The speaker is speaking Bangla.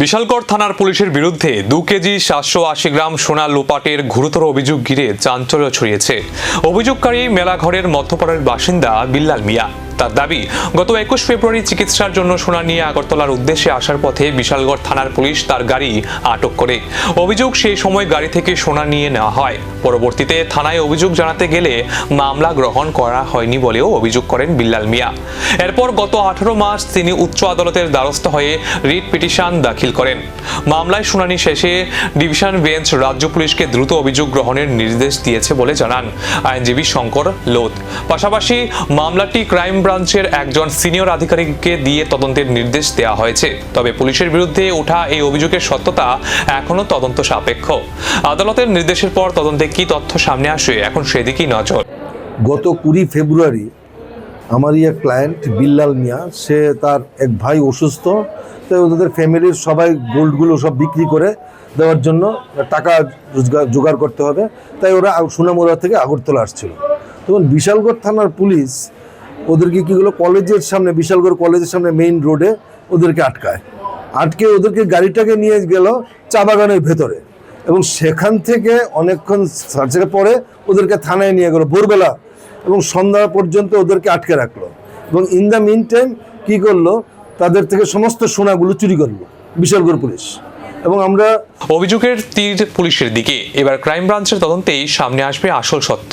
বিশালগড় থানার পুলিশের বিরুদ্ধে 2 কেজি 780 গ্রাম সোনা লোপাটের গুরুতর অভিযোগ ঘিরে চাঞ্চল্য ছড়িয়েছে। অভিযোগকারী মেলাঘরের মধ্যপাড়ার বাসিন্দা বিল্লাল মিয়া। তার দাবি, গত 21 ফেব্রুয়ারি চিকিৎসার জন্য সোনা নিয়ে আগরতলার উদ্দেশ্যে আসার পথে বিশালগড় থানার পুলিশ তার গাড়ি আটক করে। অভিযোগ, সেই সময় গাড়ি থেকে সোনা নিয়ে নেওয়া হয়। পরবর্তীতে থানায় অভিযোগ জানাতে গেলে মামলা গ্রহণ করা হয়নি বলেও অভিযোগ করেন বিল্লাল মিয়া। এরপর গত 18 মার্চ তিনি উচ্চ আদালতের দ্বারস্থ হয়ে রিট পিটিশন দাখিল করেন। মামলায় শুনানি শেষে ডিভিশন বেঞ্চ রাজ্য পুলিশকে দ্রুত অভিযোগ গ্রহণের নির্দেশ দিয়েছে বলে জানান আইনজীবী শঙ্কর লোধ। পাশাপাশি মামলাটি ক্রাইম ব্রাঞ্চের একজন সিনিয়র আধিকারিককে দিয়ে তদন্তের নির্দেশ দেওয়া হয়েছে। তবে পুলিশের বিরুদ্ধে ওঠা এই অভিযোগের সত্যতা এখনো তদন্ত সাপেক্ষ। আদালতের নির্দেশের পর তদন্তে কি তথ্য সামনে আসে, এখন সেদিকেই নজর। গত 20 ফেব্রুয়ারি আমারই এক ক্লায়েন্ট বিল্লাল মিয়া, সে তার এক ভাই অসুস্থ, তাই ওদের ফ্যামিলির সবাই গোল্ডগুলো সব বিক্রি করে দেওয়ার জন্য টাকা জোগাড় করতে হবে, তাই ওরা সোনামুড়া থেকে আগরতলা আসছিল। তখন বিশালগড় থানার পুলিশ ওদেরকে কী হলো, কলেজের সামনে, বিশালগড় কলেজের সামনে মেইন রোডে ওদেরকে আটকে ওদেরকে গাড়িটাকে নিয়ে গেল চা বাগানের ভেতরে, এবং সেখান থেকে অনেকক্ষণ সার্চের পরে ওদেরকে থানায় নিয়ে গেল ভোরবেলা, এবং সন্ধ্যা পর্যন্ত ওদেরকে আটকে রাখলো। এবং ইন দ্য মিন টাইম কী করলো, তাদের থেকে সমস্ত সোনাগুলো চুরি করলো বিশালগড় পুলিশ। এবং আমরা অভিযোগের তীর পুলিশের দিকে। এবার ক্রাইম ব্রাঞ্চের তদন্তেই সামনে আসবে আসল সত্য।